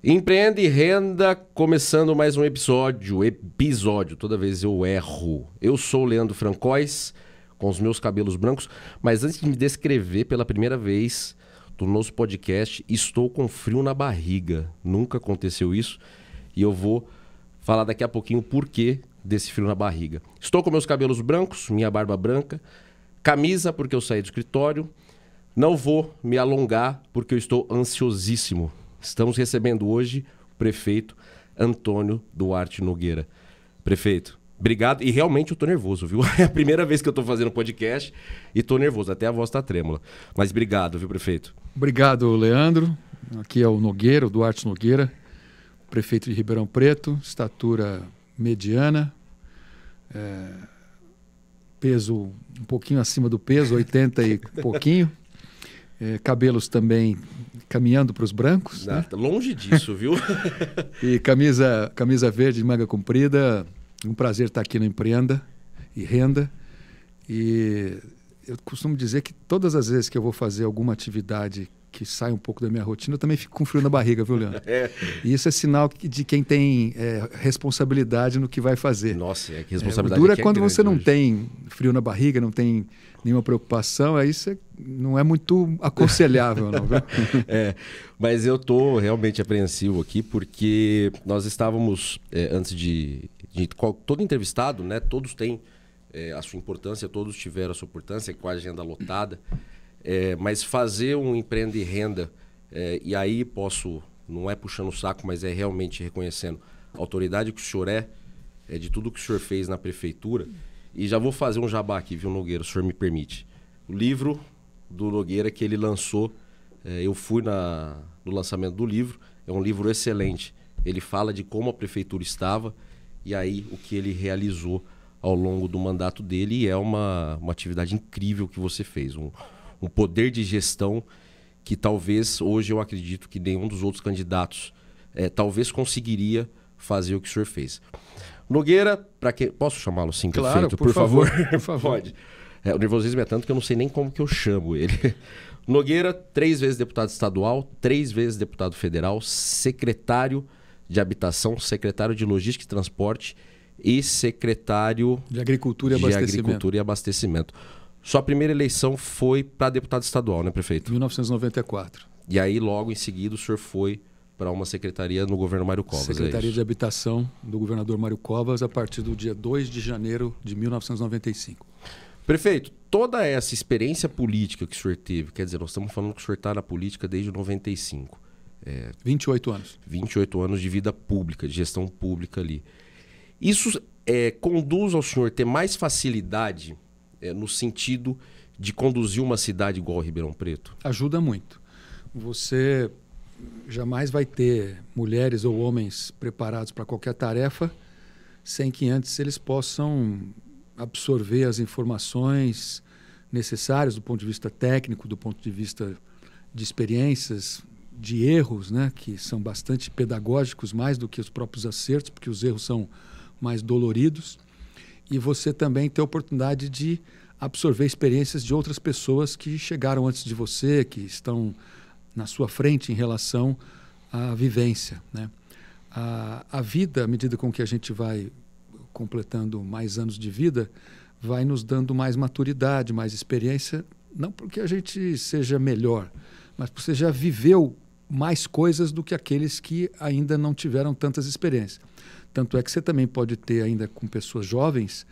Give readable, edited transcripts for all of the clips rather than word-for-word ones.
Empreenda e Renda, começando mais um episódio, toda vez eu erro. Eu sou o Leandro Francóis, com os meus cabelos brancos, mas antes de me descrever pela primeira vez do nosso podcast, estou com frio na barriga. Nunca aconteceu isso e eu vou falar daqui a pouquinho o porquê desse frio na barriga. Estou com meus cabelos brancos, minha barba branca, camisa porque eu saí do escritório, não vou me alongar porque eu estou ansiosíssimo. Estamos recebendo hoje o prefeito Antônio Duarte Nogueira. Prefeito, obrigado. E realmente eu tô nervoso, viu? É a primeira vez que eu tô fazendo podcast e tô nervoso, até a voz tá trêmula. Mas obrigado, viu, prefeito? Obrigado, Leandro. Aqui é o Nogueira, o Duarte Nogueira, prefeito de Ribeirão Preto, estatura mediana, peso um pouquinho acima do peso, 80 e pouquinho. Cabelos também caminhando para os brancos. Né? Longe disso, viu? E camisa verde de manga comprida. Um prazer estar aqui no Empreenda e Renda. E eu costumo dizer que todas as vezes que eu vou fazer alguma atividade que sai um pouco da minha rotina, eu também fico com frio na barriga, viu, Leandro? E isso é sinal de quem tem responsabilidade no que vai fazer. Nossa, que responsabilidade. Dura quando você não tem frio na barriga, não tem nenhuma preocupação, aí você não é muito aconselhável, não, viu? Mas eu estou realmente apreensivo aqui, porque nós estávamos, antes de todo entrevistado, né? Todos têm a sua importância, todos tiveram a sua importância, com a agenda lotada. Mas fazer um Empreenda e Renda, e aí não é puxando o saco, mas é realmente reconhecendo a autoridade que o senhor de tudo que o senhor fez na prefeitura. E já vou fazer um jabá aqui, viu, Nogueira, se o senhor me permite. O livro do Nogueira que ele lançou, eu fui no lançamento do livro, é um livro excelente. Ele fala de como a prefeitura estava e aí o que ele realizou ao longo do mandato dele, e é uma atividade incrível que você fez, um poder de gestão que talvez hoje eu acredito que nenhum dos outros candidatos talvez conseguiria fazer o que o senhor fez. Nogueira, posso chamá-lo assim, claro, prefeito? Por favor. Por favor. Pode. O nervosismo é tanto que eu não sei nem como que eu chamo ele. Nogueira, 3 vezes deputado estadual, 3 vezes deputado federal, secretário de Habitação, secretário de Logística e Transporte e secretário de Agricultura e Abastecimento. Sua primeira eleição foi para deputado estadual, né, prefeito? 1994. E aí, logo em seguida, o senhor foi para uma secretaria no governo Mário Covas. Secretaria de Habitação do governador Mário Covas a partir do dia 2 de janeiro de 1995. Prefeito, toda essa experiência política que o senhor teve, quer dizer, nós estamos falando que o senhor está na política desde 95. 28 anos. 28 anos de vida pública, de gestão pública ali. Isso conduz ao senhor ter mais facilidade no sentido de conduzir uma cidade igual a Ribeirão Preto? Ajuda muito. Você jamais vai ter mulheres ou homens preparados para qualquer tarefa sem que antes eles possam absorver as informações necessárias do ponto de vista técnico, do ponto de vista de experiências, de erros, né, que são bastante pedagógicos, mais do que os próprios acertos, porque os erros são mais doloridos. E você também ter a oportunidade de absorver experiências de outras pessoas que chegaram antes de você, que estão na sua frente em relação à vivência, né? A vida, à medida com que a gente vai completando mais anos de vida, vai nos dando mais maturidade, mais experiência, não porque a gente seja melhor, mas porque você já viveu mais coisas do que aqueles que ainda não tiveram tantas experiências. Tanto é que você também pode ter ainda com pessoas jovens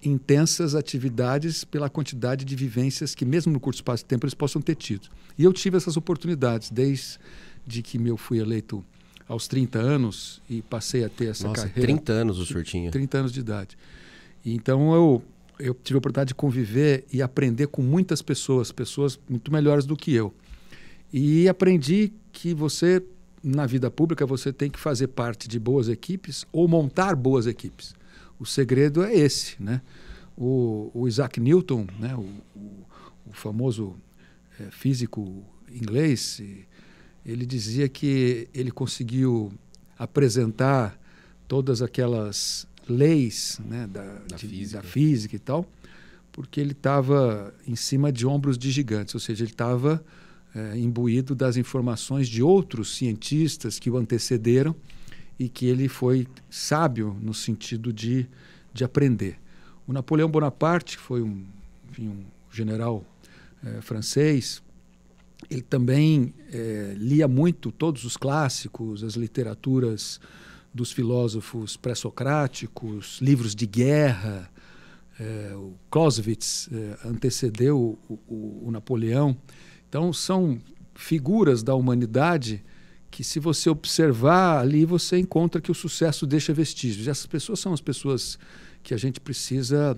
intensas atividades pela quantidade de vivências que mesmo no curto espaço de tempo eles possam ter tido. E eu tive essas oportunidades desde que eu fui eleito aos 30 anos e passei a ter essa carreira. 30 anos o senhor tinha? 30 anos de idade. E então eu tive a oportunidade de conviver e aprender com muitas pessoas muito melhores do que eu. E aprendi que você, na vida pública, você tem que fazer parte de boas equipes ou montar boas equipes. O segredo é esse, né? O Isaac Newton, né? o famoso físico inglês, ele dizia que ele conseguiu apresentar todas aquelas leis, né, da física e tal, porque ele estava em cima de ombros de gigantes, ou seja, ele estava imbuído das informações de outros cientistas que o antecederam e que ele foi sábio no sentido de aprender. O Napoleão Bonaparte, que foi um general francês, ele também lia muito todos os clássicos, as literaturas dos filósofos pré-socráticos, livros de guerra. O Clausewitz antecedeu o Napoleão. Então, são figuras da humanidade que, se você observar ali, você encontra que o sucesso deixa vestígios. E essas pessoas são as pessoas que a gente precisa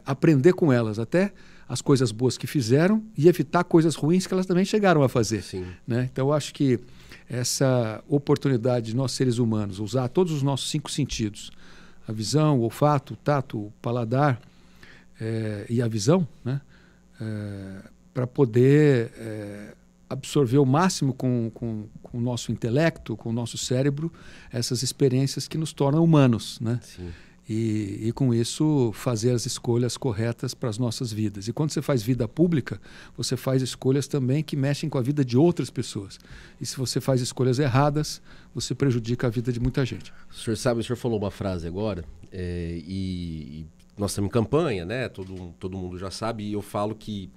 aprender com elas, até as coisas boas que fizeram e evitar coisas ruins que elas também chegaram a fazer. Né? Então, eu acho que essa oportunidade de nós, seres humanos, usar todos os nossos 5 sentidos, a visão, o olfato, o tato, o paladar e a visão, né? Para poder absorver o máximo com o nosso intelecto, com o nosso cérebro, essas experiências que nos tornam humanos, né? Sim. E com isso fazer as escolhas corretas para as nossas vidas. E quando você faz vida pública, você faz escolhas também que mexem com a vida de outras pessoas. E se você faz escolhas erradas, você prejudica a vida de muita gente. O senhor sabe, o senhor falou uma frase agora, e nós estamos em campanha, né? Todo mundo já sabe, e eu falo que,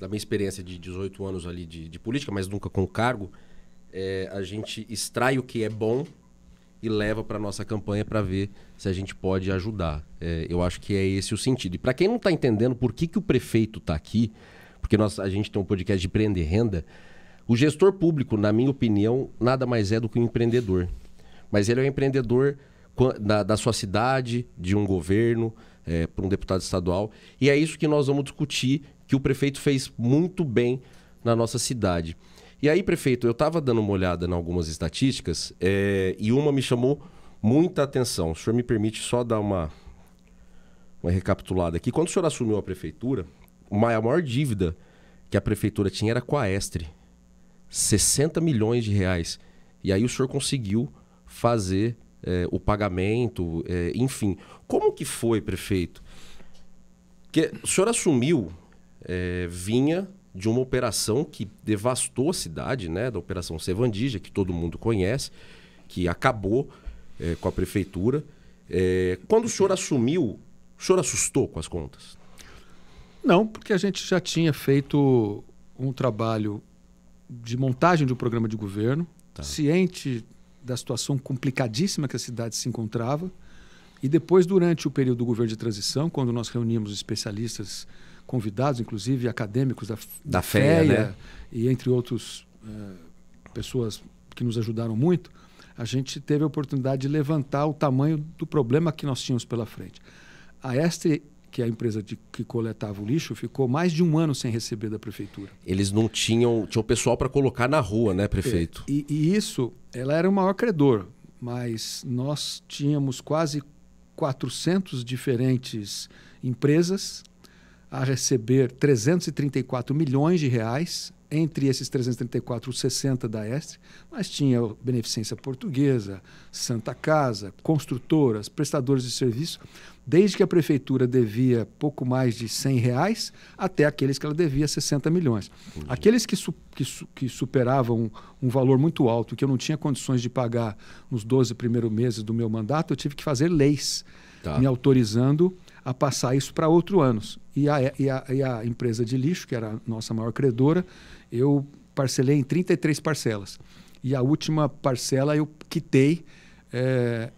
na minha experiência de 18 anos ali de política, mas nunca com cargo, a gente extrai o que é bom e leva para a nossa campanha para ver se a gente pode ajudar. Eu acho que é esse o sentido. E para quem não está entendendo por que o prefeito está aqui, porque a gente tem um podcast de Empreender Renda, o gestor público, na minha opinião, nada mais é do que um empreendedor. Mas ele é um empreendedor da sua cidade, de um governo, para um deputado estadual. E é isso que nós vamos discutir, que o prefeito fez muito bem na nossa cidade. E aí, prefeito, eu estava dando uma olhada em algumas estatísticas e uma me chamou muita atenção. O senhor me permite só dar uma recapitulada aqui. Quando o senhor assumiu a prefeitura, a maior dívida que a prefeitura tinha era com a Estre. 60 milhões de reais. E aí o senhor conseguiu fazer o pagamento, enfim. Como que foi, prefeito? Porque o senhor assumiu, vinha de uma operação que devastou a cidade, né? Da Operação Sevandija, que todo mundo conhece, que acabou com a prefeitura. Quando o senhor assumiu, o senhor assustou com as contas? Não, porque a gente já tinha feito um trabalho de montagem de um programa de governo, ciente da situação complicadíssima que a cidade se encontrava. E depois, durante o período do governo de transição, quando nós reunimos especialistas convidados, inclusive acadêmicos da FEA, né? E entre outros pessoas que nos ajudaram muito, a gente teve a oportunidade de levantar o tamanho do problema que nós tínhamos pela frente. A Estre, que é a empresa que coletava o lixo, ficou mais de 1 ano sem receber da prefeitura. Eles não tinham pessoal para colocar na rua, né, prefeito? E isso, ela era o maior credor, mas nós tínhamos quase 400 diferentes empresas a receber 334 milhões de reais, entre esses 334, 60 da Estre, mas tinha Beneficência Portuguesa, Santa Casa, construtoras, prestadores de serviço, desde que a prefeitura devia pouco mais de R$100 até aqueles que ela devia 60 milhões. Entendi. Aqueles que superavam um valor muito alto, que eu não tinha condições de pagar nos 12 primeiros meses do meu mandato, eu tive que fazer leis me autorizando a passar isso para outros anos. E a empresa de lixo, que era a nossa maior credora, eu parcelei em 33 parcelas. E a última parcela eu quitei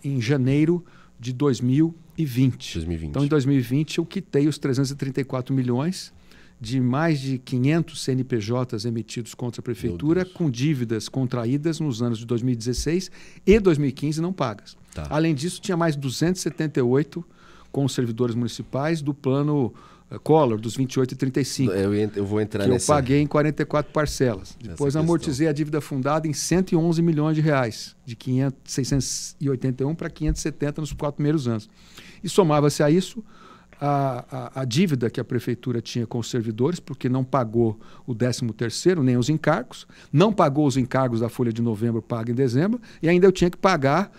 em janeiro de 2020. Então, em 2020, eu quitei os 334 milhões de mais de 500 CNPJs emitidos contra a prefeitura, com dívidas contraídas nos anos de 2016 e 2015 não pagas. Além disso, tinha mais 278 com os servidores municipais do plano Collor, dos 28 e 35. Eu vou entrar nessa. Que eu paguei em 44 parcelas. Depois amortizei a dívida fundada em 111 milhões de reais, de 681 para 570 nos 4 primeiros anos. E somava-se a isso a dívida que a prefeitura tinha com os servidores, porque não pagou o 13º, nem os encargos, não pagou os encargos da folha de novembro paga em dezembro, e ainda eu tinha que pagar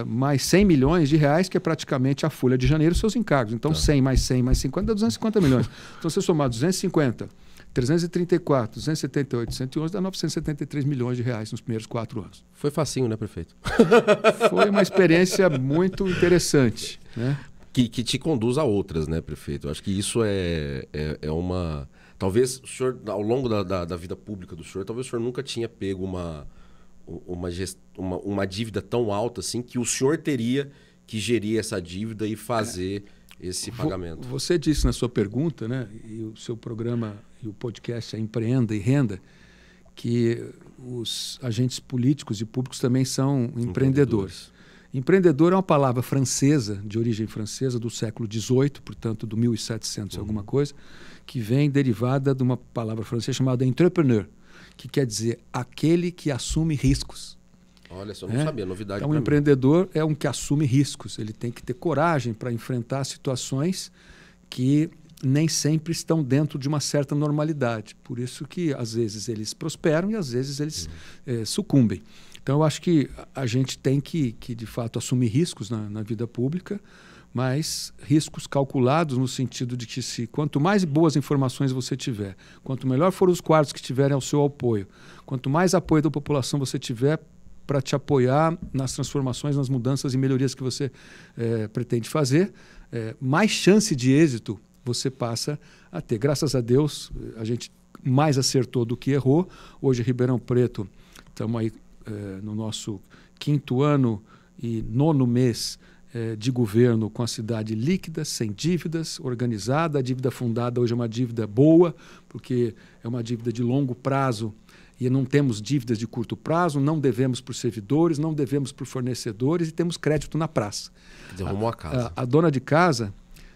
mais 100 milhões de reais, que é praticamente a folha de janeiro, seus encargos. Então, 100 mais 100 mais 50 dá 250 milhões. Então, se você somar 250, 334, 278, 111, dá 973 milhões de reais nos primeiros 4 anos. Foi facinho, né, prefeito? Foi uma experiência muito interessante, né? Que te conduz a outras, né, prefeito? Eu acho que isso é uma... Talvez o senhor, ao longo da vida pública do senhor, talvez o senhor nunca tinha pego uma dívida tão alta assim que o senhor teria que gerir essa dívida e fazer esse pagamento. Você disse na sua pergunta, né, e o seu programa e o podcast é Empreenda e Renda, que os agentes políticos e públicos também são empreendedores. Empreendedor é uma palavra francesa, de origem francesa, do século XVIII, portanto, do 1700 alguma coisa, que vem derivada de uma palavra francesa chamada entrepreneur, que quer dizer aquele que assume riscos. Olha, só não sabia, novidade. Então, um empreendedor é um que assume riscos. Ele tem que ter coragem para enfrentar situações que nem sempre estão dentro de uma certa normalidade. Por isso que, às vezes, eles prosperam e, às vezes, eles sucumbem. Então, eu acho que a gente tem que de fato, assumir riscos na vida pública, mas riscos calculados no sentido de que quanto mais boas informações você tiver, quanto melhor forem os quadros que tiverem ao seu apoio, quanto mais apoio da população você tiver para te apoiar nas transformações, nas mudanças e melhorias que você pretende fazer, mais chance de êxito você passa a ter. Graças a Deus, a gente mais acertou do que errou. Hoje, Ribeirão Preto, estamos aí no nosso 5º ano e 9º mês de governo com a cidade líquida, sem dívidas, organizada. A dívida fundada hoje é uma dívida boa, porque é uma dívida de longo prazo e não temos dívidas de curto prazo, não devemos por servidores, não devemos por fornecedores e temos crédito na praça. Derrumou a casa. A dona de casa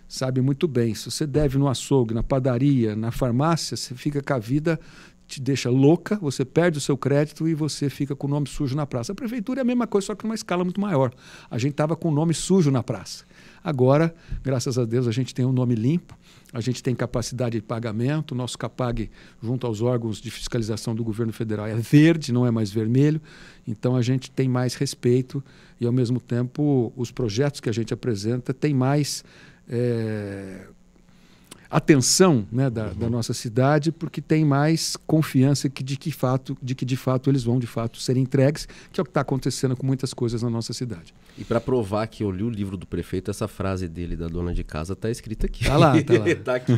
sabe muito bem, se você deve no açougue, na padaria, na farmácia, você fica com a vida, te deixa louca, você perde o seu crédito e você fica com o nome sujo na praça. A prefeitura é a mesma coisa, só que numa escala muito maior. A gente estava com o nome sujo na praça. Agora, graças a Deus, a gente tem um nome limpo, a gente tem capacidade de pagamento, o nosso CAPAG, junto aos órgãos de fiscalização do governo federal, é verde, não é mais vermelho. Então, a gente tem mais respeito e, ao mesmo tempo, os projetos que a gente apresenta têm mais atenção, né, da nossa cidade, porque tem mais confiança de que de fato eles vão de fato ser entregues, que é o que está acontecendo com muitas coisas na nossa cidade. E para provar que eu li o livro do prefeito, essa frase dele da dona de casa está escrita aqui. Está lá. Tá aqui.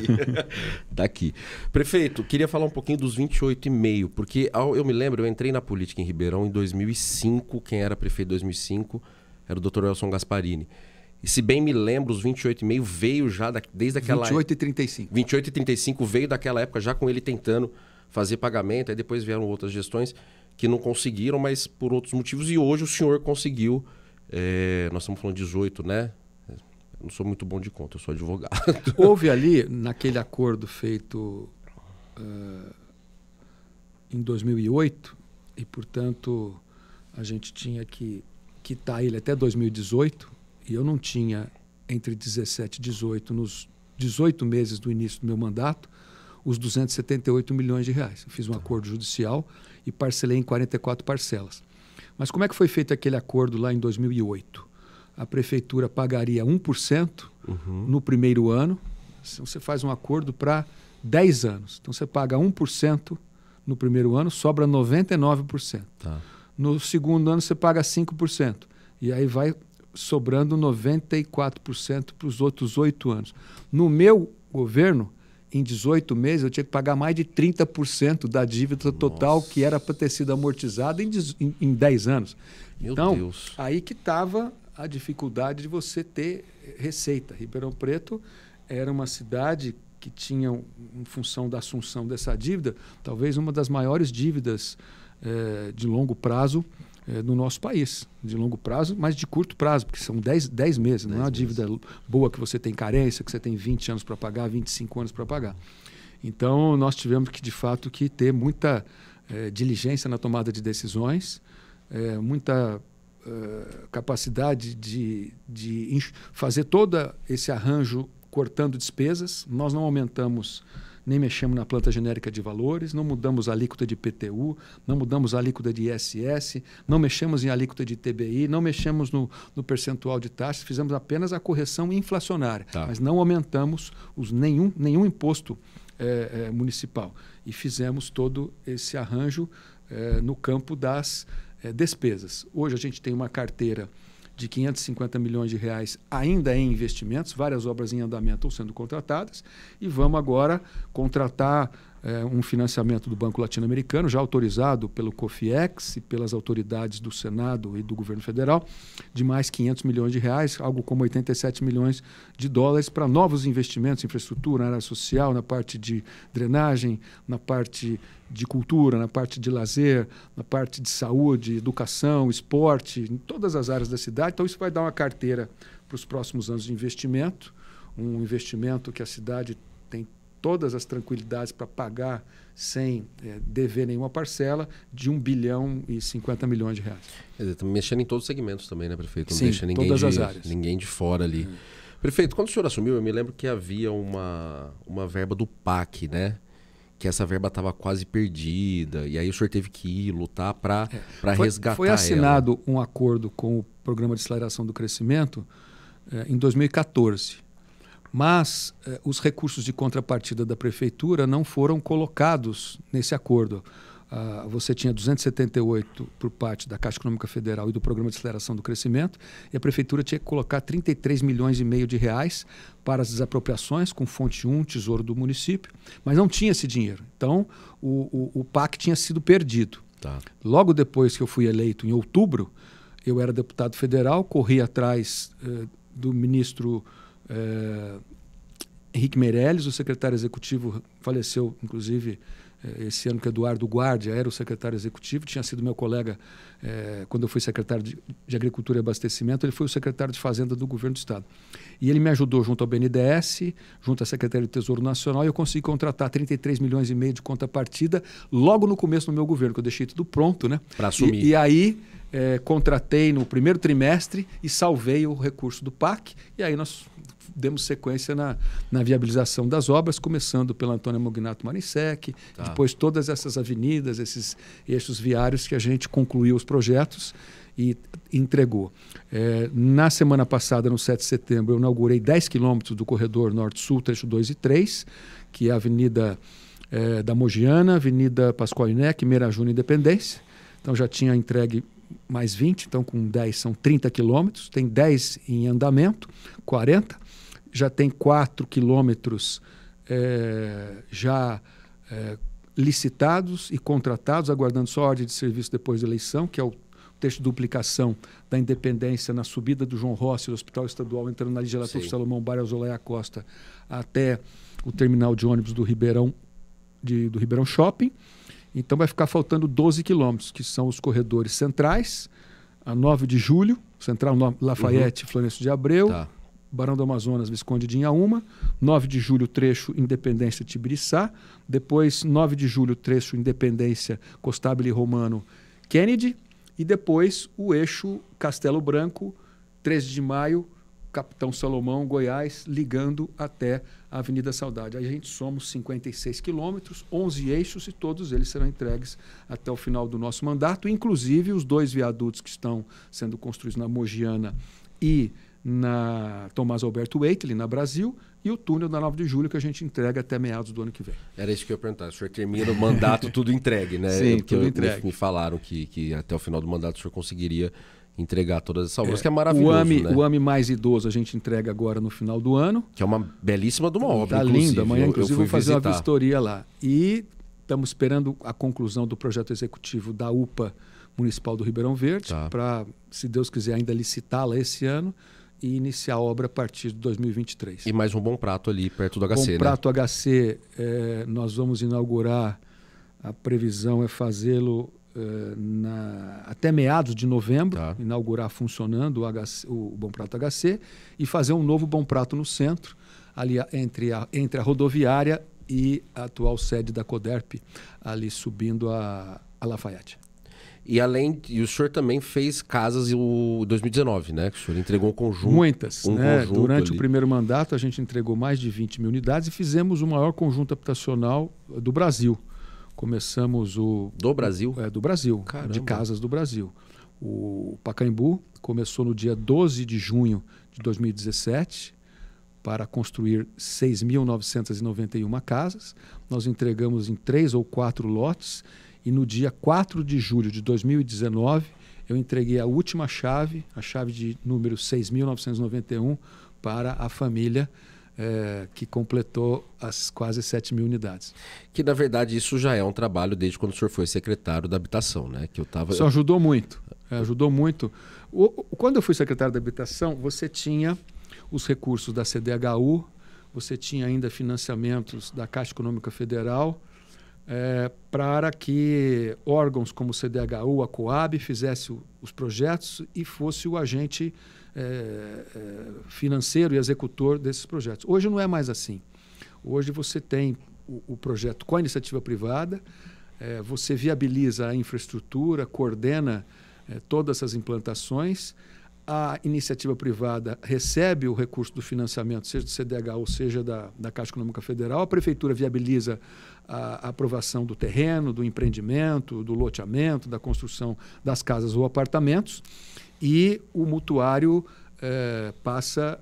Tá aqui. Prefeito, queria falar um pouquinho dos 28,5, porque eu me lembro, eu entrei na política em Ribeirão em 2005, quem era prefeito em 2005 era o Dr. Elson Gasparini. E se bem me lembro, os 28,5 veio já desde aquela... 28 e 35. 28 e 35 veio daquela época já com ele tentando fazer pagamento. Aí depois vieram outras gestões que não conseguiram, mas por outros motivos. E hoje o senhor conseguiu. Nós estamos falando 18, né? Eu não sou muito bom de conta, eu sou advogado. Houve ali, naquele acordo feito em 2008, e portanto a gente tinha que quitar ele até 2018, e eu não tinha, entre 17 e 18, nos 18 meses do início do meu mandato, os 278 milhões de reais. Eu fiz um acordo judicial e parcelei em 44 parcelas. Mas como é que foi feito aquele acordo lá em 2008? A prefeitura pagaria 1% no primeiro ano. Você faz um acordo para 10 anos. Então, você paga 1% no primeiro ano, sobra 99%. Tá. No segundo ano, você paga 5%. E aí vai sobrando 94% para os outros 8 anos. No meu governo, em 18 meses, eu tinha que pagar mais de 30% da dívida total que era para ter sido amortizada em 10 anos. Meu então, Deus. Aí que estava a dificuldade de você ter receita. Ribeirão Preto era uma cidade que tinha, em função da assunção dessa dívida, talvez uma das maiores dívidas de longo prazo no nosso país. De longo prazo, mas de curto prazo, porque são 10 meses. Não é uma dívida boa que você tem carência, que você tem 20 anos para pagar, 25 anos para pagar. Então, nós tivemos que, de fato, ter muita diligência na tomada de decisões, muita capacidade de fazer todo esse arranjo cortando despesas. Nós não aumentamos nem mexemos na planta genérica de valores, não mudamos a alíquota de IPTU, não mudamos a alíquota de ISS, não mexemos em alíquota de TBI, não mexemos no percentual de taxas, fizemos apenas a correção inflacionária, mas não aumentamos nenhum imposto municipal. E fizemos todo esse arranjo no campo das despesas. Hoje a gente tem uma carteira de 550 milhões de reais ainda em investimentos, várias obras em andamento ou sendo contratadas, e vamos agora contratar um financiamento do Banco Latino-Americano, já autorizado pelo COFIEX e pelas autoridades do Senado e do governo federal, de mais 500 milhões de reais, algo como 87 milhões de dólares para novos investimentos em infraestrutura, na área social, na parte de drenagem, na parte de cultura, na parte de lazer, na parte de saúde, educação, esporte, em todas as áreas da cidade. Então, isso vai dar uma carteira para os próximos anos de investimento, um investimento que a cidade tem todas as tranquilidades para pagar sem dever nenhuma parcela, de 1 bilhão e 50 milhões de reais. Quer dizer, estamos mexendo em todos os segmentos também, né, prefeito? Não Sim, deixa ninguém todas as áreas. Ninguém de fora ali. Prefeito, quando o senhor assumiu, eu me lembro que havia uma verba do PAC, né? Que essa verba estava quase perdida, e aí o senhor teve que ir lutar para resgatar ela. Foi assinado um acordo com o Programa de Aceleração do Crescimento em 2014. Mas os recursos de contrapartida da Prefeitura não foram colocados nesse acordo. Você tinha 278 por parte da Caixa Econômica Federal e do Programa de Aceleração do Crescimento, e a Prefeitura tinha que colocar 33 milhões e meio de reais para as desapropriações, com fonte 1, Tesouro do município, mas não tinha esse dinheiro. Então, o PAC tinha sido perdido. Logo depois que eu fui eleito, em outubro, eu era deputado federal, corri atrás do ministro Henrique Meirelles, o secretário executivo faleceu, inclusive, esse ano, que Eduardo Guardia era o secretário executivo, tinha sido meu colega quando eu fui secretário de Agricultura e Abastecimento, ele foi o secretário de Fazenda do Governo do Estado. E ele me ajudou junto ao BNDES, junto à Secretaria do Tesouro Nacional, e eu consegui contratar 33 milhões e meio de contrapartida logo no começo do meu governo, que eu deixei tudo pronto, né? Para assumir. E aí contratei no primeiro trimestre e salvei o recurso do PAC, e aí nós demos sequência na viabilização das obras, começando pela Antônio Mognato Marinsec, depois todas essas avenidas, esses eixos viários que a gente concluiu os projetos e entregou. Na semana passada, no 7 de setembro, eu inaugurei 10 quilômetros do corredor Norte-Sul, trecho 2 e 3, que é a Avenida da Mogiana, Avenida Pascoal Inec, Mirajuna e Independência. Então já tinha entregue mais 20, então com 10 são 30 quilômetros, tem 10 em andamento, 40, já tem 4 quilômetros licitados e contratados, aguardando só a ordem de serviço depois da eleição, que é o trecho de duplicação da Independência na subida do João Rossi, do Hospital Estadual, entrando na Ligia Latuf Salomão, bairro Zoleia Costa, até o terminal de ônibus do Ribeirão Shopping. Então vai ficar faltando 12 quilômetros, que são os corredores centrais, a 9 de julho, Central Lafayette, Florencio de Abreu, Barão do Amazonas, Visconde de Inhaúma, 9 de julho, trecho Independência Tibiriçá, depois 9 de julho, trecho Independência Costabile Romano Kennedy, e depois o eixo Castelo Branco, 13 de maio, Capitão Salomão, Goiás, ligando até a Avenida Saudade. Aí a gente somos 56 quilômetros, 11 eixos, e todos eles serão entregues até o final do nosso mandato, inclusive os 2 viadutos que estão sendo construídos na Mogiana e na Tomás Alberto Waitley, na Brasil, e o túnel da 9 de julho, que a gente entrega até meados do ano que vem. Era isso que eu ia perguntar. O senhor termina o mandato tudo entregue, né? Sim, tudo entregue. Me falaram que até o final do mandato o senhor conseguiria entregar todas essas obras, que é maravilhoso, né? O AME mais idoso a gente entrega agora no final do ano. Que é uma belíssima de uma obra, Tá lindo. Amanhã, inclusive, vou fazer visitar uma vistoria lá. E estamos esperando a conclusão do projeto executivo da UPA Municipal do Ribeirão Verde, para, se Deus quiser, ainda licitá-la esse ano e iniciar a obra a partir de 2023. E mais um Bom Prato ali, perto do HC, Bom Prato HC, nós vamos inaugurar, a previsão é fazê-lo até meados de novembro, inaugurar funcionando o Bom Prato HC, e fazer um novo Bom Prato no centro, ali entre a rodoviária e a atual sede da Coderp, ali subindo a Lafayette. E o senhor também fez casas em 2019, né? Que o senhor entregou um conjunto. Muitas, né? Conjunto Durante ali. o primeiro mandato, a gente entregou mais de 20 mil unidades e fizemos o maior conjunto habitacional do Brasil. Começamos o... Do Brasil? Do Brasil, Caramba. de casas do Brasil. O Pacaembu começou no dia 12 de junho de 2017 para construir 6.991 casas. Nós entregamos em 3 ou 4 lotes e no dia 4 de julho de 2019 eu entreguei a última chave, a chave de número 6.991 para a família que completou as quase 7 mil unidades. Que, na verdade, isso já é um trabalho desde quando o senhor foi secretário da Habitação, né? Que eu tava... Isso ajudou muito. Ajudou muito. Quando eu fui secretário da Habitação, você tinha os recursos da CDHU, você tinha ainda financiamentos da Caixa Econômica Federal, para que órgãos como o CDHU, a Coab, fizesse os projetos e fosse o agente financeiro e executor desses projetos. Hoje não é mais assim. Hoje você tem o projeto com a iniciativa privada, você viabiliza a infraestrutura, coordena todas essas implantações, a iniciativa privada recebe o recurso do financiamento, seja do CDHU, seja da Caixa Econômica Federal, a prefeitura viabiliza a aprovação do terreno, do empreendimento, do loteamento, da construção das casas ou apartamentos, e o mutuário passa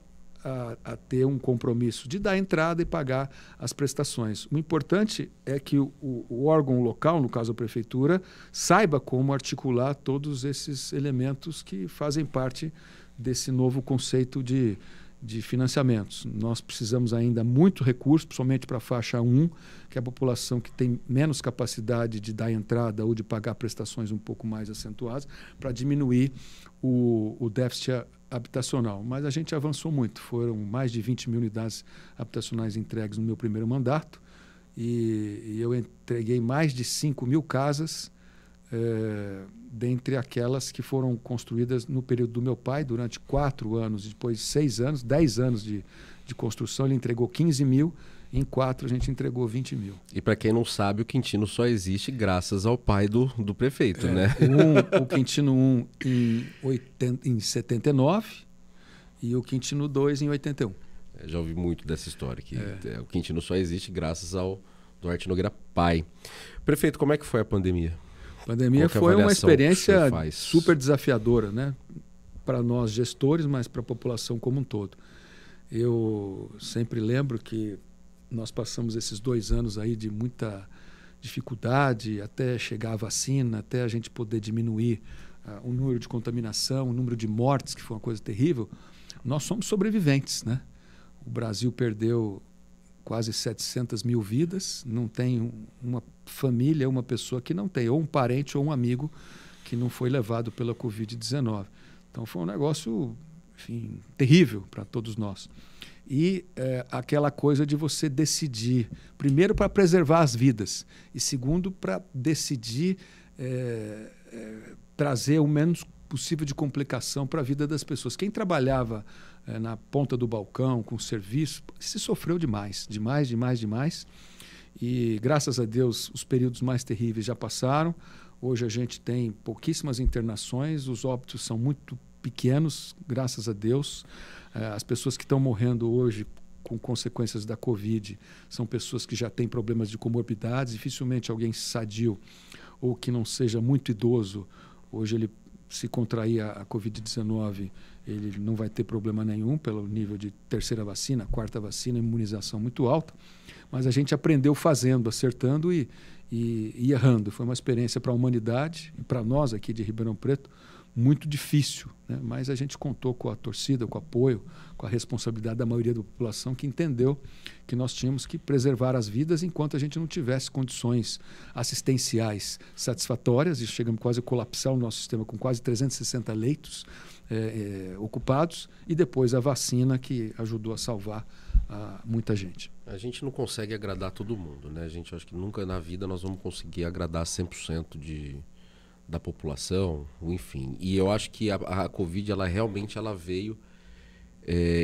a ter um compromisso de dar entrada e pagar as prestações. O importante é que o órgão local, no caso a prefeitura, saiba como articular todos esses elementos que fazem parte desse novo conceito de financiamentos. Nós precisamos ainda muito recurso, principalmente para a faixa 1, que é a população que tem menos capacidade de dar entrada ou de pagar prestações um pouco mais acentuadas, para diminuir o déficit habitacional. Mas a gente avançou muito. Foram mais de 20 mil unidades habitacionais entregues no meu primeiro mandato e eu entreguei mais de 5 mil casas dentre aquelas que foram construídas no período do meu pai, durante 4 anos, depois 6 anos, 10 anos de construção, ele entregou 15 mil, em 4 a gente entregou 20 mil. E para quem não sabe, o Quintino só existe graças ao pai do prefeito, né? O Quintino 1 em 79 e o Quintino 2 em 81. Já ouvi muito dessa história, que o Quintino só existe graças ao Duarte Nogueira pai. Prefeito, como é que foi a pandemia? A pandemia foi uma experiência super desafiadora, né? Para nós gestores, mas para a população como um todo. Eu sempre lembro que nós passamos esses 2 anos aí de muita dificuldade até chegar a vacina, até a gente poder diminuir o número de contaminação, o número de mortes, que foi uma coisa terrível. Nós somos sobreviventes, né? O Brasil perdeu quase 700 mil vidas, não tem uma família, uma pessoa que não tem, ou um parente ou um amigo que não foi levado pela Covid-19. Então foi um negócio, enfim, terrível para todos nós. E aquela coisa de você decidir, primeiro para preservar as vidas, e segundo para decidir trazer o menos possível de complicação para a vida das pessoas. Quem trabalhava na ponta do balcão, com serviço, se sofreu demais. E, graças a Deus, os períodos mais terríveis já passaram. Hoje a gente tem pouquíssimas internações, os óbitos são muito pequenos, graças a Deus. As pessoas que estão morrendo hoje com consequências da Covid são pessoas que já têm problemas de comorbidades. Dificilmente alguém sadio ou que não seja muito idoso, hoje ele se contrair a Covid-19, ele não vai ter problema nenhum pelo nível de 3ª vacina, 4ª vacina, imunização muito alta. Mas a gente aprendeu fazendo, acertando e errando. Foi uma experiência para a humanidade e para nós aqui de Ribeirão Preto muito difícil, né? Mas a gente contou com a torcida, com o apoio, com a responsabilidade da maioria da população que entendeu que nós tínhamos que preservar as vidas enquanto a gente não tivesse condições assistenciais satisfatórias. E chegamos quase a colapsar o nosso sistema com quase 360 leitos ocupados, e depois a vacina que ajudou a salvar muita gente. A gente não consegue agradar todo mundo, né? A gente acha que nunca na vida nós vamos conseguir agradar 100% da população, enfim. E eu acho que a Covid, ela realmente veio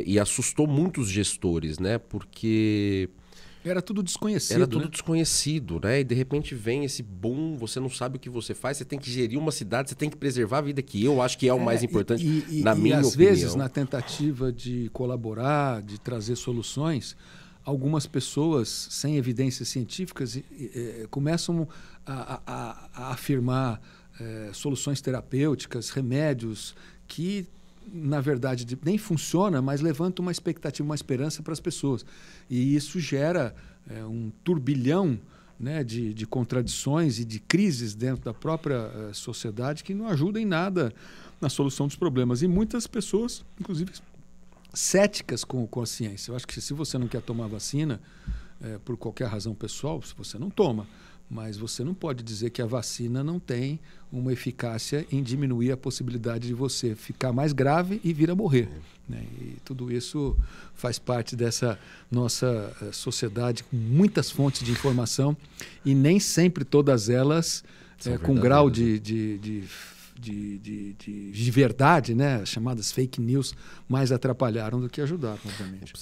e assustou muitos gestores, né? Porque Era tudo desconhecido. Era tudo desconhecido, né? E de repente vem esse boom, você não sabe o que você faz, você tem que gerir uma cidade, você tem que preservar a vida, que eu acho que é o mais importante, na minha opinião. E às vezes, na tentativa de colaborar, de trazer soluções, algumas pessoas, sem evidências científicas, começam a afirmar soluções terapêuticas, remédios, que, na verdade, nem funciona, mas levanta uma expectativa, uma esperança para as pessoas. E isso gera um turbilhão, né, de contradições e de crises dentro da própria sociedade que não ajuda em nada na solução dos problemas. E muitas pessoas, inclusive, céticas com a ciência. Eu acho que se você não quer tomar vacina, por qualquer razão pessoal, se você não toma, mas você não pode dizer que a vacina não tem uma eficácia em diminuir a possibilidade de você ficar mais grave e vir a morrer. Né? E tudo isso faz parte dessa nossa sociedade com muitas fontes de informação e nem sempre todas elas com grau de verdade, né? Chamadas fake news, mais atrapalharam do que ajudaram, obviamente.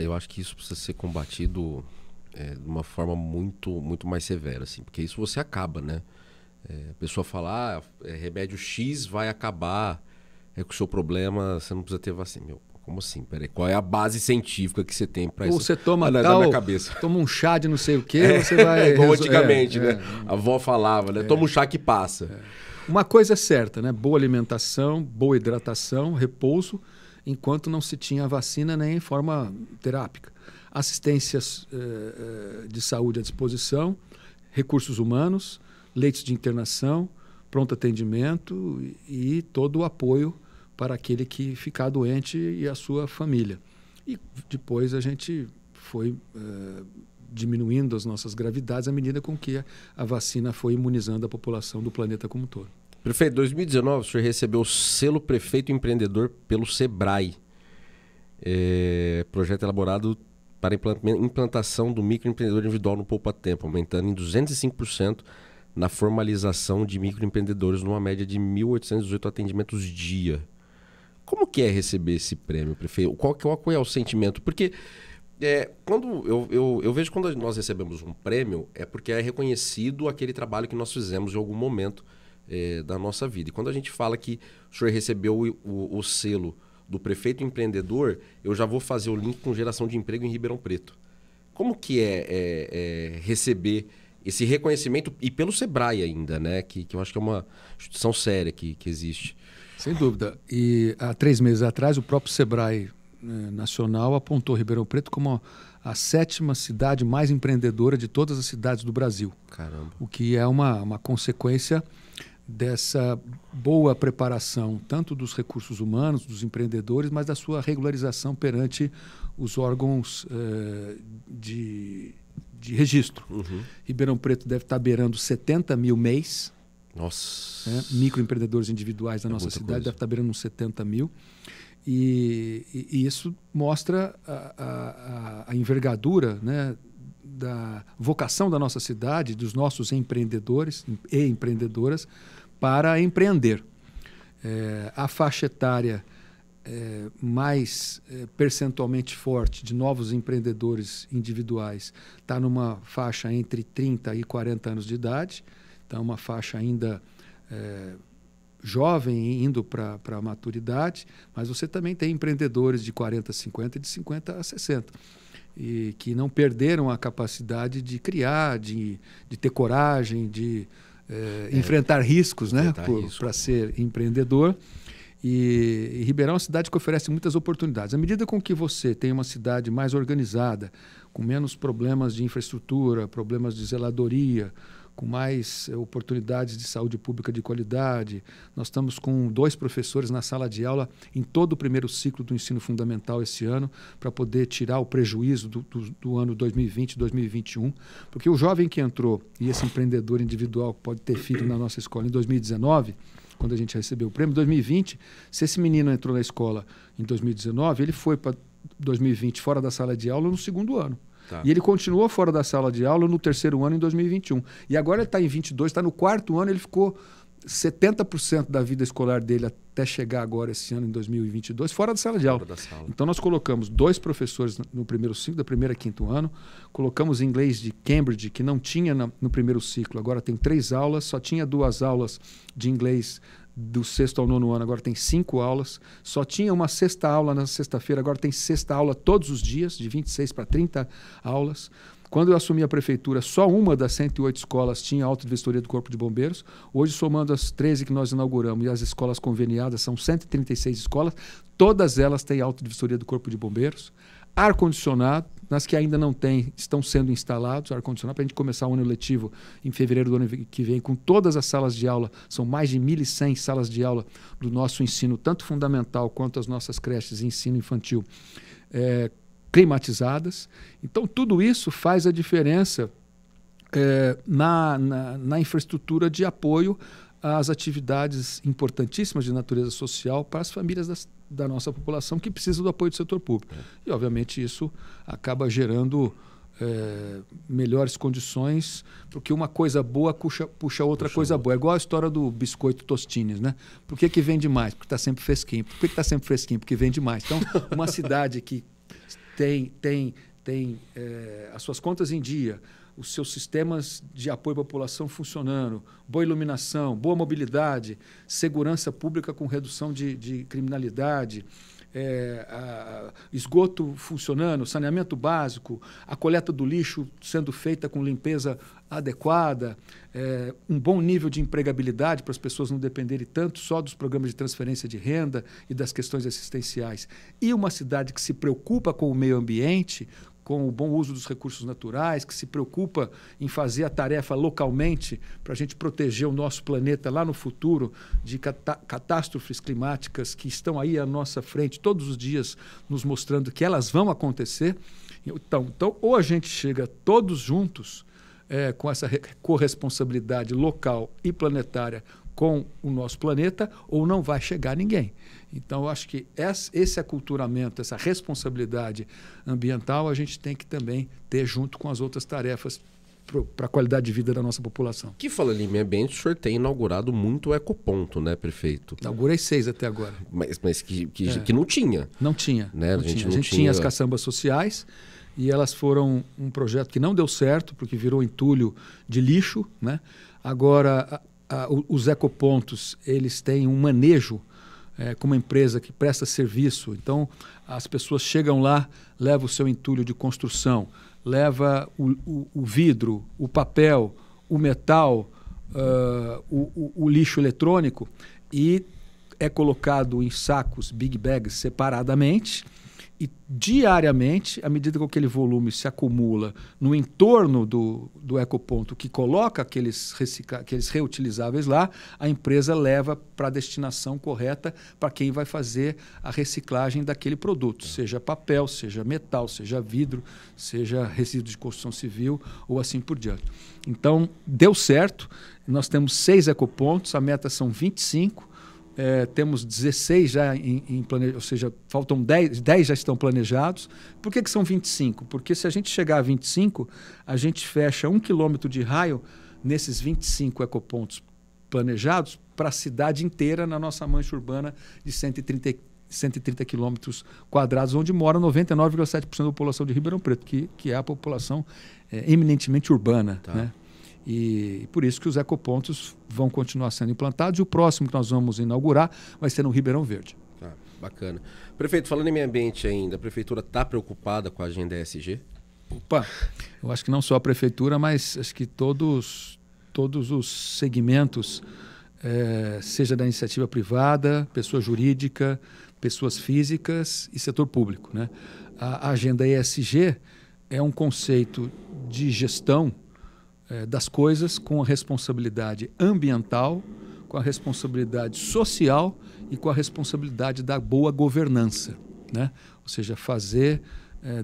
Eu acho que isso precisa ser combatido de uma forma muito mais severa, assim, porque isso você acaba, né? A pessoa fala, remédio X vai acabar com o seu problema, você não precisa ter vacina. Meu, como assim? Peraí, qual é a base científica que você tem para isso? Ou você toma toma um chá de não sei o quê, você vai... igual antigamente, né? A avó falava, né? Toma um chá que passa. Uma coisa é certa, né? Boa alimentação, boa hidratação, repouso, enquanto não se tinha vacina nem em forma terápica. Assistências de saúde à disposição, recursos humanos, leitos de internação, pronto atendimento e todo o apoio para aquele que ficar doente e a sua família. E depois a gente foi diminuindo as nossas gravidades à medida com que a vacina foi imunizando a população do planeta como um todo. Prefeito, em 2019 o senhor recebeu o selo Prefeito Empreendedor pelo SEBRAE, projeto elaborado para implantação do microempreendedor individual no Poupa Tempo, aumentando em 205% na formalização de microempreendedores numa média de 1.818 atendimentos dia. Como que é receber esse prêmio, prefeito? Qual é o sentimento? Porque quando eu vejo quando nós recebemos um prêmio, é porque é reconhecido aquele trabalho que nós fizemos em algum momento da nossa vida. E quando a gente fala que o senhor recebeu o selo do Prefeito Empreendedor, eu já vou fazer o link com geração de emprego em Ribeirão Preto. Como que é receber esse reconhecimento, e pelo SEBRAE ainda, né? Que eu acho que é uma instituição séria que existe. Sem dúvida. E há 3 meses atrás, o próprio SEBRAE nacional apontou Ribeirão Preto como a 7ª cidade mais empreendedora de todas as cidades do Brasil. Caramba. O que é uma consequência dessa boa preparação, tanto dos recursos humanos, dos empreendedores, mas da sua regularização perante os órgãos de registro. Uhum. Ribeirão Preto deve estar beirando 70 mil mês. Nossa. Microempreendedores individuais da nossa cidade deve estar beirando uns 70 mil. E isso mostra a envergadura, né, da vocação da nossa cidade, dos nossos empreendedores e empreendedoras para empreender. A faixa etária mais percentualmente forte de novos empreendedores individuais está numa faixa entre 30 e 40 anos de idade, então uma faixa ainda jovem indo para a maturidade, mas você também tem empreendedores de 40 a 50 e de 50 a 60. E que não perderam a capacidade de criar, de ter coragem, de enfrentar riscos, né, para ser empreendedor. E Ribeirão é uma cidade que oferece muitas oportunidades. À medida com que você tem uma cidade mais organizada, com menos problemas de infraestrutura, problemas de zeladoria, com mais oportunidades de saúde pública de qualidade. Nós estamos com 2 professores na sala de aula em todo o primeiro ciclo do ensino fundamental esse ano, para poder tirar o prejuízo do ano 2020 e 2021. Porque o jovem que entrou, e esse empreendedor individual que pode ter filho na nossa escola em 2019, quando a gente recebeu o prêmio, em 2020, se esse menino entrou na escola em 2019, ele foi para 2020 fora da sala de aula no 2º ano. Tá. E ele continuou fora da sala de aula no 3º ano, em 2021. E agora ele está em 22, está no 4º ano, ele ficou 70% da vida escolar dele até chegar agora, esse ano, em 2022, fora da sala de aula. Então, nós colocamos 2 professores no primeiro ciclo, da primeira a quinto ano, colocamos inglês de Cambridge, que não tinha no primeiro ciclo, agora tem 3 aulas, só tinha 2 aulas de inglês do 6º ao 9º ano, agora tem 5 aulas, só tinha uma 6ª aula na sexta-feira, agora tem 6ª aula todos os dias, de 26 para 30 aulas. Quando eu assumi a prefeitura, só uma das 108 escolas tinha auto-vistoria do Corpo de Bombeiros. Hoje, somando as 13 que nós inauguramos e as escolas conveniadas, são 136 escolas. Todas elas têm auto-vistoria do Corpo de Bombeiros. Ar-condicionado, nas que ainda não têm, estão sendo instalados ar-condicionado para a gente começar o ano letivo em fevereiro do ano que vem, com todas as salas de aula. São mais de 1.100 salas de aula do nosso ensino, tanto fundamental quanto as nossas creches e ensino infantil, climatizadas. Então, tudo isso faz a diferença na infraestrutura de apoio às atividades importantíssimas de natureza social para as famílias da nossa população que precisam do apoio do setor público. E, obviamente, isso acaba gerando melhores condições, porque uma coisa boa puxa outra coisa boa. É igual a história do biscoito Tostines, né? Por que vende mais? Porque está sempre fresquinho. Por que está sempre fresquinho? Porque vende mais. Então, uma cidade que tem as suas contas em dia, os seus sistemas de apoio à população funcionando, boa iluminação, boa mobilidade, segurança pública com redução de criminalidade, esgoto funcionando, saneamento básico, a coleta do lixo sendo feita com limpeza adequada, um bom nível de empregabilidade para as pessoas não dependerem tanto só dos programas de transferência de renda e das questões assistenciais. E uma cidade que se preocupa com o meio ambiente, com o bom uso dos recursos naturais, que se preocupa em fazer a tarefa localmente para a gente proteger o nosso planeta lá no futuro de catástrofes climáticas que estão aí à nossa frente todos os dias, nos mostrando que elas vão acontecer. Então ou a gente chega todos juntos com essa corresponsabilidade local e planetária com o nosso planeta, ou não vai chegar ninguém. Então, eu acho que esse aculturamento, essa responsabilidade ambiental, a gente tem que também ter junto com as outras tarefas para a qualidade de vida da nossa população. Que falando em meio ambiente, o senhor tem inaugurado muito o ecoponto, né, prefeito? Inaugurei 6 até agora. Mas que não tinha. Não tinha. Né? Não tinha. A gente tinha as caçambas sociais e elas foram um projeto que não deu certo, porque virou entulho de lixo, né? Agora, os ecopontos, eles têm um manejo com uma empresa que presta serviço. Então, as pessoas chegam lá, levam o seu entulho de construção, leva o vidro, o papel, o metal, o lixo eletrônico e é colocado em sacos, big bags, separadamente. E diariamente, à medida que aquele volume se acumula no entorno do ecoponto que coloca aqueles reutilizáveis lá, a empresa leva para a destinação correta para quem vai fazer a reciclagem daquele produto, seja papel, seja metal, seja vidro, seja resíduo de construção civil ou assim por diante. Então, deu certo, nós temos 6 ecopontos, a meta são 25. Temos 16 já em planejamento, ou seja, faltam 10 já estão planejados. Por que são 25? Porque se a gente chegar a 25, a gente fecha 1 quilômetro de raio nesses 25 ecopontos planejados para a cidade inteira na nossa mancha urbana de 130 quilômetros quadrados, onde mora 99,7% da população de Ribeirão Preto, que é a população eminentemente urbana. Tá. Né? E por isso que os ecopontos vão continuar sendo implantados e o próximo que nós vamos inaugurar vai ser no Ribeirão Verde. Ah, bacana. Prefeito, falando em meio ambiente ainda, a prefeitura está preocupada com a agenda ESG? Opa, eu acho que não só a prefeitura, mas acho que todos os segmentos, seja da iniciativa privada, pessoa jurídica, pessoas físicas e setor público, né? A agenda ESG é um conceito de gestão das coisas com a responsabilidade ambiental, com a responsabilidade social e com a responsabilidade da boa governança, né? Ou seja, fazer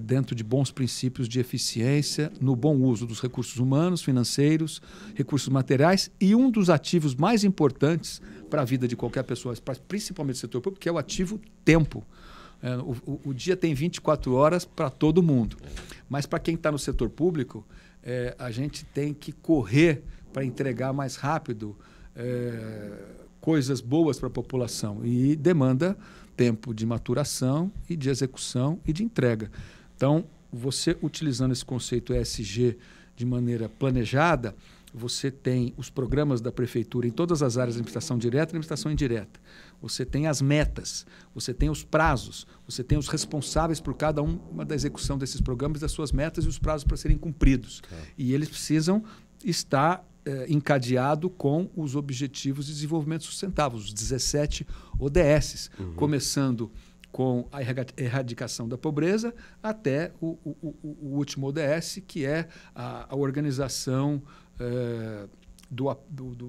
dentro de bons princípios de eficiência, no bom uso dos recursos humanos, financeiros, recursos materiais e um dos ativos mais importantes para a vida de qualquer pessoa, principalmente do setor público, que é o ativo tempo. O dia tem 24 horas para todo mundo, mas para quem está no setor público, a gente tem que correr para entregar mais rápido coisas boas para a população e demanda tempo de maturação e de execução e de entrega. Então, você utilizando esse conceito ESG de maneira planejada, você tem os programas da prefeitura em todas as áreas de administração direta e administração indireta. Você tem as metas, você tem os prazos, você tem os responsáveis por cada uma da execução desses programas, das suas metas e os prazos para serem cumpridos. E eles precisam estar encadeado com os Objetivos de Desenvolvimento Sustentável, os 17 ODS, começando com a erradicação da pobreza até o último ODS, que é a organização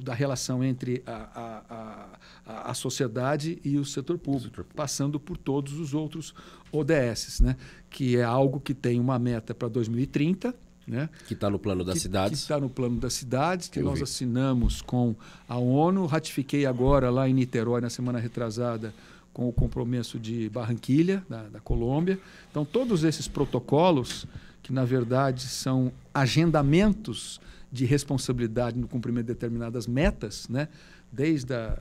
da relação entre a sociedade e o setor público, passando por todos os outros ODS, né? Que é algo que tem uma meta para 2030, né? Que está no plano das cidades. Que está no plano das cidades, que nós assinamos com a ONU. Ratifiquei agora lá em Niterói, na semana retrasada, com o compromisso de Barranquilha, da Colômbia. Então, todos esses protocolos, que na verdade são agendamentos de responsabilidade no cumprimento de determinadas metas, né? Desde a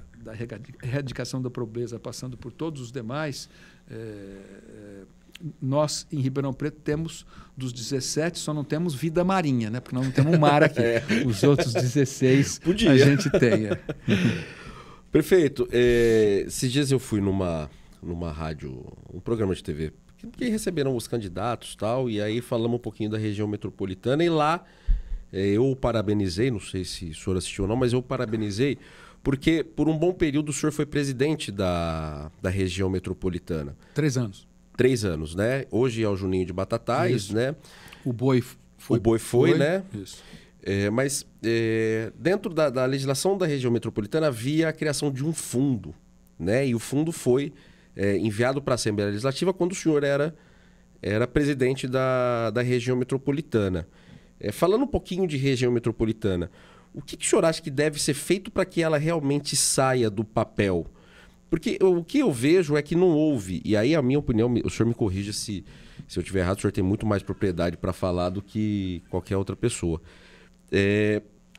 erradicação da pobreza, passando por todos os demais, nós, em Ribeirão Preto, temos dos 17, só não temos vida marinha, né? Porque nós não temos um mar aqui. Os outros 16 a gente tem. Perfeito. Esses dias eu fui numa rádio, um programa de TV, que receberam os candidatos e tal, e aí falamos um pouquinho da região metropolitana, e lá eu o parabenizei, não sei se o senhor assistiu ou não, mas eu o parabenizei, porque por um bom período o senhor foi presidente da região metropolitana. 3 anos. 3 anos, né? Hoje é o Juninho de Batatais, Isso. né? O Boi foi, né? Isso. Mas dentro da legislação da região metropolitana havia a criação de um fundo, né? E o fundo foi enviado para a Assembleia Legislativa quando o senhor era presidente da região metropolitana. Falando um pouquinho de região metropolitana, o que o senhor acha que deve ser feito para que ela realmente saia do papel? Porque o que eu vejo é que não houve, e aí a minha opinião, o senhor me corrija se eu estiver errado, o senhor tem muito mais propriedade para falar do que qualquer outra pessoa.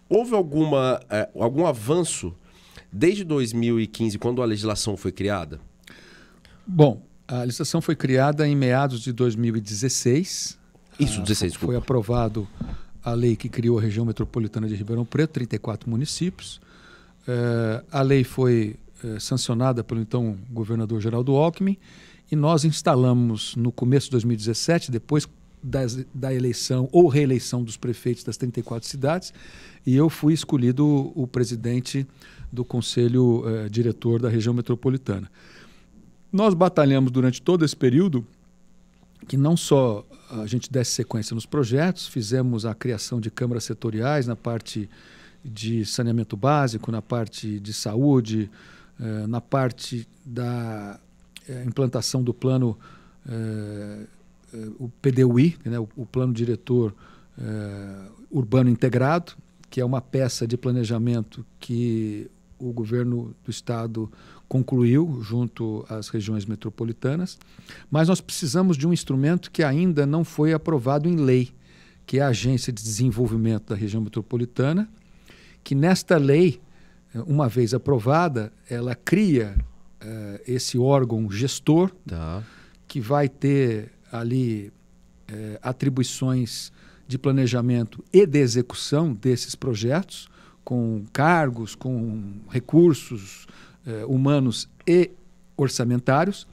Houve algum avanço desde 2015, quando a legislação foi criada? Bom, a legislação foi criada em meados de 2016. Isso, 16, desculpa. Foi aprovado a lei que criou a região metropolitana de Ribeirão Preto, 34 municípios. A lei foi sancionada pelo então governador Geraldo Alckmin, e nós instalamos no começo de 2017, depois da eleição ou reeleição dos prefeitos das 34 cidades, e eu fui escolhido o presidente do conselho diretor da região metropolitana. Nós batalhamos durante todo esse período que não só a gente desse sequência nos projetos, fizemos a criação de câmaras setoriais na parte de saneamento básico, na parte de saúde, na parte da implantação do plano, o PDUI, né, o Plano Diretor Urbano Integrado, que é uma peça de planejamento que o governo do estado concluiu junto às regiões metropolitanas, mas nós precisamos de um instrumento que ainda não foi aprovado em lei, que é a Agência de Desenvolvimento da Região Metropolitana, que nesta lei, uma vez aprovada, ela cria esse órgão gestor, que vai ter ali atribuições de planejamento e de execução desses projetos, com cargos, com recursos humanos e orçamentários,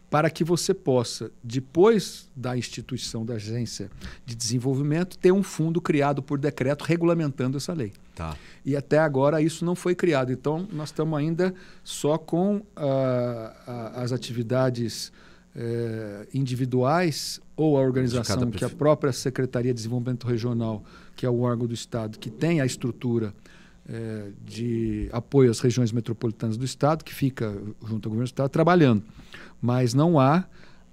para que você possa, depois da instituição da Agência de Desenvolvimento, ter um fundo criado por decreto regulamentando essa lei. Tá. E até agora isso não foi criado. Então, nós estamos ainda só com as atividades individuais ou a organização que a própria Secretaria de Desenvolvimento Regional, que é o órgão do Estado, que tem a estrutura de apoio às regiões metropolitanas do Estado, que fica junto ao governo do Estado, trabalhando. Mas não há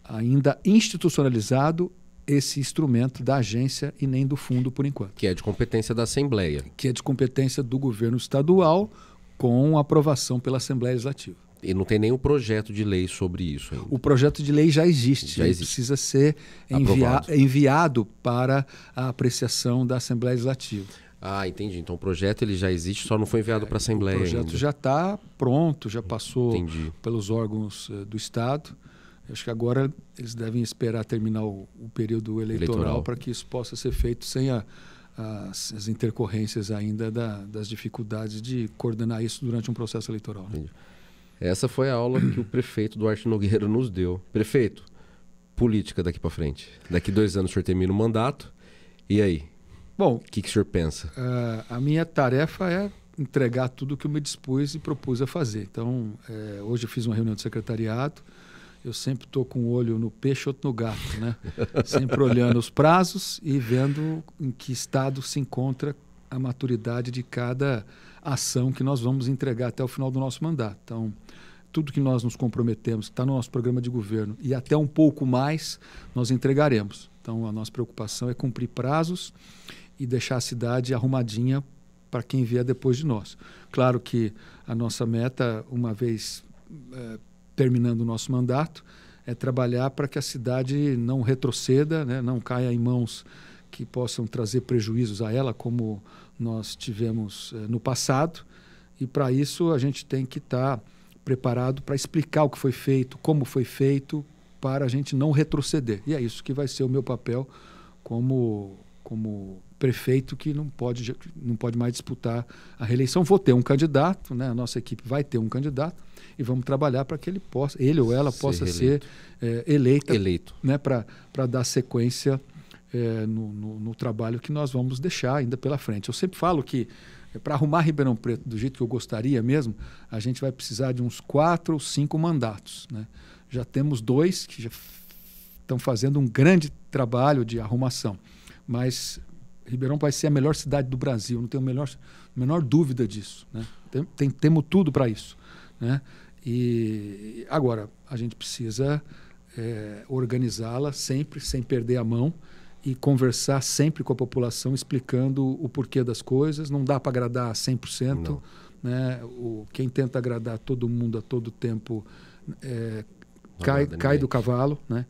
ainda institucionalizado esse instrumento da agência e nem do fundo por enquanto. Que é de competência da Assembleia. Que é de competência do governo estadual, com aprovação pela Assembleia Legislativa. E não tem nenhum projeto de lei sobre isso ainda. O projeto de lei já existe. Ele precisa ser enviado para a apreciação da Assembleia Legislativa. Ah, entendi. Então o projeto ele já existe, só não foi enviado para a Assembleia ainda. O projeto já está pronto, já passou Entendi. pelos órgãos do Estado. Acho que agora eles devem esperar terminar o período eleitoral para que isso possa ser feito sem as intercorrências ainda das dificuldades de coordenar isso durante um processo eleitoral. Né? Essa foi a aula que o prefeito Duarte Nogueira nos deu. Prefeito, política daqui para frente. Daqui 2 anos o senhor termina o mandato. E aí? Bom, o que o senhor pensa? A minha tarefa é entregar tudo o que eu me dispus e propus a fazer. Então, hoje eu fiz uma reunião de secretariado. Eu sempre estou com o olho no peixe ou no gato, né? Sempre olhando os prazos e vendo em que estado se encontra a maturidade de cada ação que nós vamos entregar até o final do nosso mandato. Então, tudo que nós nos comprometemos, que está no nosso programa de governo, e até um pouco mais, nós entregaremos. Então, a nossa preocupação é cumprir prazos e deixar a cidade arrumadinha para quem vier depois de nós. Claro que a nossa meta, uma vez terminando o nosso mandato, é trabalhar para que a cidade não retroceda, né, não caia em mãos que possam trazer prejuízos a ela, como nós tivemos no passado. E para isso a gente tem que estar preparado para explicar o que foi feito, como foi feito, para a gente não retroceder. E é isso que vai ser o meu papel como prefeito, que não pode mais disputar a reeleição. Vou ter um candidato, né? A nossa equipe vai ter um candidato e vamos trabalhar para que ele ou ela possa ser eleito. Né? Para dar sequência no trabalho que nós vamos deixar ainda pela frente. Eu sempre falo que para arrumar Ribeirão Preto do jeito que eu gostaria mesmo, a gente vai precisar de uns 4 ou 5 mandatos. Né? Já temos 2 que já estão fazendo um grande trabalho de arrumação, mas Ribeirão vai ser a melhor cidade do Brasil, não tenho a menor dúvida disso. Né? Temos tudo para isso. Né? E agora, a gente precisa organizá-la sempre, sem perder a mão, e conversar sempre com a população, explicando o porquê das coisas. Não dá para agradar 100%. Né? Quem tenta agradar todo mundo a todo tempo cai do cavalo. Né?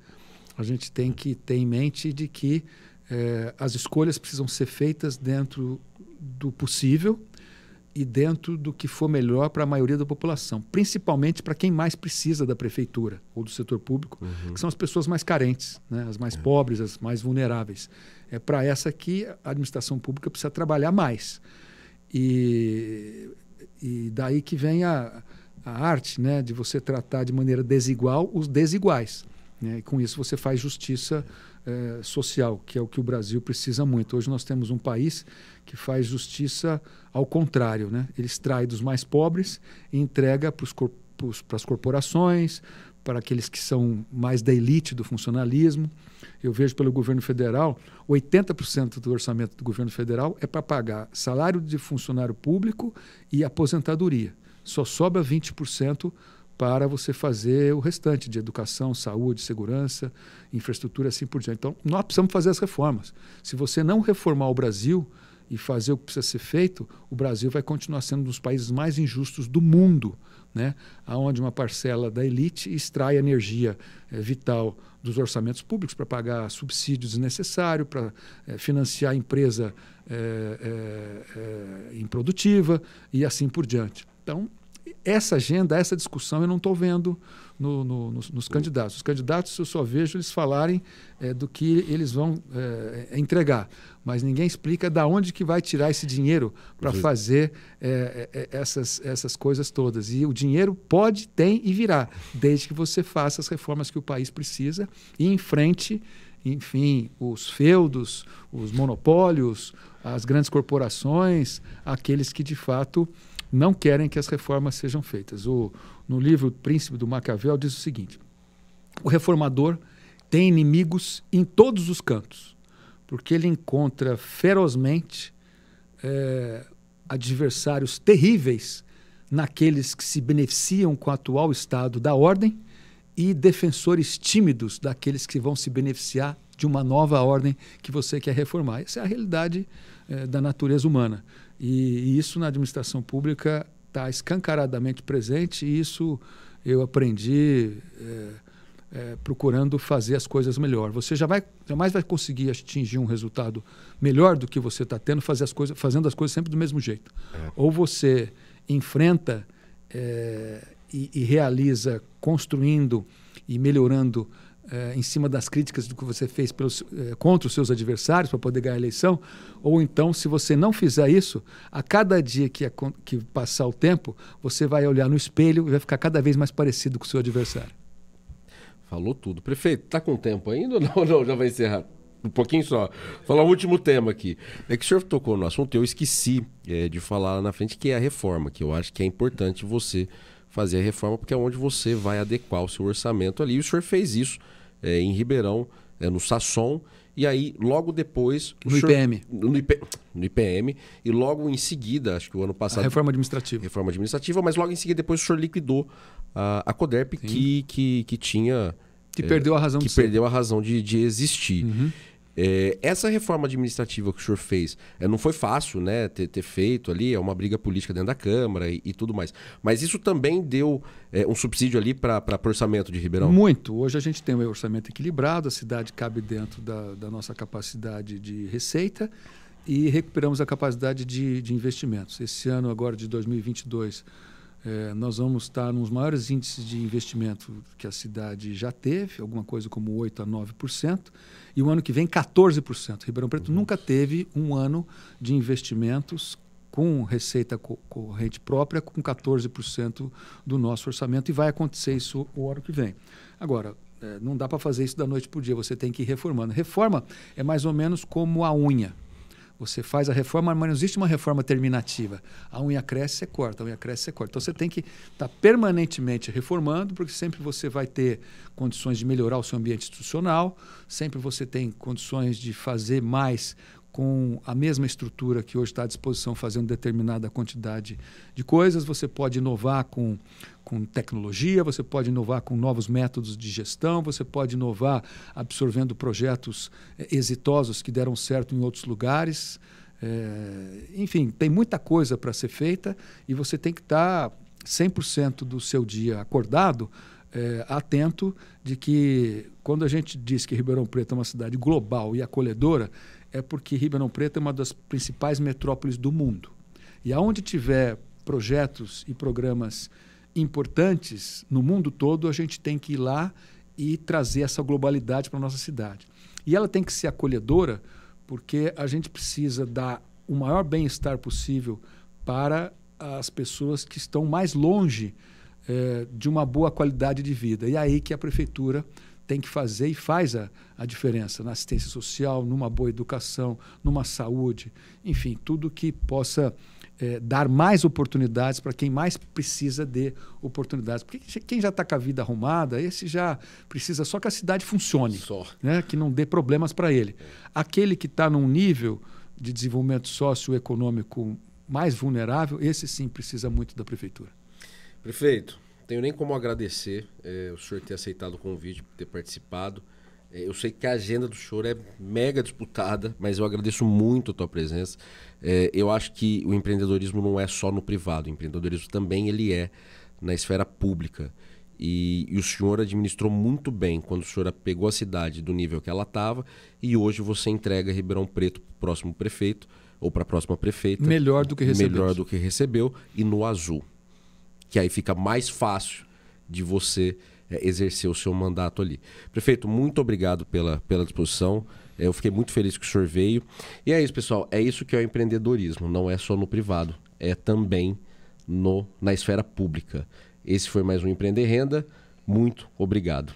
A gente tem que ter em mente de que as escolhas precisam ser feitas dentro do possível e dentro do que for melhor para a maioria da população, principalmente para quem mais precisa da prefeitura ou do setor público, que são as pessoas mais carentes, né? As mais pobres, as mais vulneráveis. É para essa que a administração pública precisa trabalhar mais. E daí que vem a arte, né? De você tratar de maneira desigual os desiguais. Né? E com isso você faz justiça social, que é o que o Brasil precisa muito. Hoje nós temos um país que faz justiça ao contrário. Né? Ele extrai dos mais pobres e entrega para as corporações, para aqueles que são mais da elite do funcionalismo. Eu vejo pelo governo federal, 80% do orçamento do governo federal é para pagar salário de funcionário público e aposentadoria. Só sobra 20% para você fazer o restante de educação, saúde, segurança, infraestrutura, assim por diante. Então, nós precisamos fazer as reformas. Se você não reformar o Brasil e fazer o que precisa ser feito, o Brasil vai continuar sendo um dos países mais injustos do mundo, né? Onde uma parcela da elite extrai energia vital dos orçamentos públicos para pagar subsídios desnecessários, para financiar a empresa improdutiva e assim por diante. Então, essa agenda, essa discussão eu não estou vendo nos candidatos. Os candidatos eu só vejo eles falarem do que eles vão entregar, mas ninguém explica de onde que vai tirar esse dinheiro para fazer essas coisas todas. E o dinheiro pode, tem e virá, desde que você faça as reformas que o país precisa e enfrente, enfim, os feudos, os monopólios, as grandes corporações, aqueles que de fato não querem que as reformas sejam feitas. No livro Príncipe do Maquiavel diz o seguinte: o reformador tem inimigos em todos os cantos, porque ele encontra ferozmente adversários terríveis naqueles que se beneficiam com o atual estado da ordem e defensores tímidos daqueles que vão se beneficiar de uma nova ordem que você quer reformar. Essa é a realidade da natureza humana. E isso na administração pública está escancaradamente presente, e isso eu aprendi procurando fazer as coisas melhor. Você jamais vai conseguir atingir um resultado melhor do que você está tendo fazendo as coisas sempre do mesmo jeito. Ou você enfrenta e realiza construindo e melhorando em cima das críticas do que você fez contra os seus adversários para poder ganhar a eleição, ou então, se você não fizer isso, a cada dia que passar o tempo, você vai olhar no espelho e vai ficar cada vez mais parecido com o seu adversário. Falou tudo. Prefeito, tá com tempo ainda ou não? Já vai encerrar? Um pouquinho só. Falar o último tema aqui. É que o senhor tocou no assunto, eu esqueci de falar lá na frente, que é a reforma, que eu acho que é importante você fazer a reforma, porque é onde você vai adequar o seu orçamento ali. E o senhor fez isso em Ribeirão, no Sasson, e aí logo depois... IPM. No IPM, e logo em seguida, acho que o ano passado... A reforma administrativa. Reforma administrativa, mas logo em seguida depois o senhor liquidou a Coderp, que tinha... Que perdeu a razão de ser. Perdeu a razão de existir. Uhum. Essa reforma administrativa que o senhor fez, não foi fácil, né, ter feito ali, é uma briga política dentro da Câmara e tudo mais. Mas isso também deu um subsídio ali para o orçamento de Ribeirão? Muito. Hoje a gente tem um orçamento equilibrado, a cidade cabe dentro da nossa capacidade de receita e recuperamos a capacidade de investimentos. Esse ano agora de 2022... nós vamos estar nos maiores índices de investimento que a cidade já teve, alguma coisa como 8% a 9%, e o ano que vem 14%. Ribeirão Preto nunca teve um ano de investimentos com receita corrente própria com 14% do nosso orçamento, e vai acontecer isso o ano que vem. Agora, não dá para fazer isso da noite para o dia, você tem que ir reformando. Reforma é mais ou menos como a unha. Você faz a reforma, mas não existe uma reforma terminativa. A unha cresce, você corta, a unha cresce, você corta. Então você tem que estar permanentemente reformando, porque sempre você vai ter condições de melhorar o seu ambiente institucional, sempre você tem condições de fazer mais com a mesma estrutura que hoje está à disposição, fazendo determinada quantidade de coisas. Você pode inovar com tecnologia, você pode inovar com novos métodos de gestão, você pode inovar absorvendo projetos exitosos que deram certo em outros lugares. Enfim, tem muita coisa para ser feita e você tem que estar 100% do seu dia acordado, atento de que quando a gente diz que Ribeirão Preto é uma cidade global e acolhedora, é porque Ribeirão Preto é uma das principais metrópoles do mundo. E aonde tiver projetos e programas importantes no mundo todo, a gente tem que ir lá e trazer essa globalidade para a nossa cidade. E ela tem que ser acolhedora, porque a gente precisa dar o maior bem-estar possível para as pessoas que estão mais longe de uma boa qualidade de vida. E é aí que a prefeitura tem que fazer e faz a diferença na assistência social, numa boa educação, numa saúde, enfim, tudo que possa dar mais oportunidades para quem mais precisa de oportunidades. Porque quem já está com a vida arrumada, esse já precisa só que a cidade funcione, né? Que não dê problemas para ele. Aquele que está num nível de desenvolvimento socioeconômico mais vulnerável, esse sim precisa muito da prefeitura. Prefeito, não tenho nem como agradecer o senhor ter aceitado o convite, ter participado. Eu sei que a agenda do senhor é mega disputada, mas eu agradeço muito a tua presença. Eu acho que o empreendedorismo não é só no privado, o empreendedorismo também ele é na esfera pública. E o senhor administrou muito bem quando o senhor pegou a cidade do nível que ela estava e hoje você entrega Ribeirão Preto para o próximo prefeito ou para a próxima prefeita. Melhor do que recebeu. Melhor do que recebeu e no azul. Que aí fica mais fácil de você exercer o seu mandato ali. Prefeito, muito obrigado pela disposição. Eu fiquei muito feliz que o senhor veio. E é isso, pessoal. É isso que é o empreendedorismo. Não é só no privado. É também na esfera pública. Esse foi mais um Empreender Renda. Muito obrigado.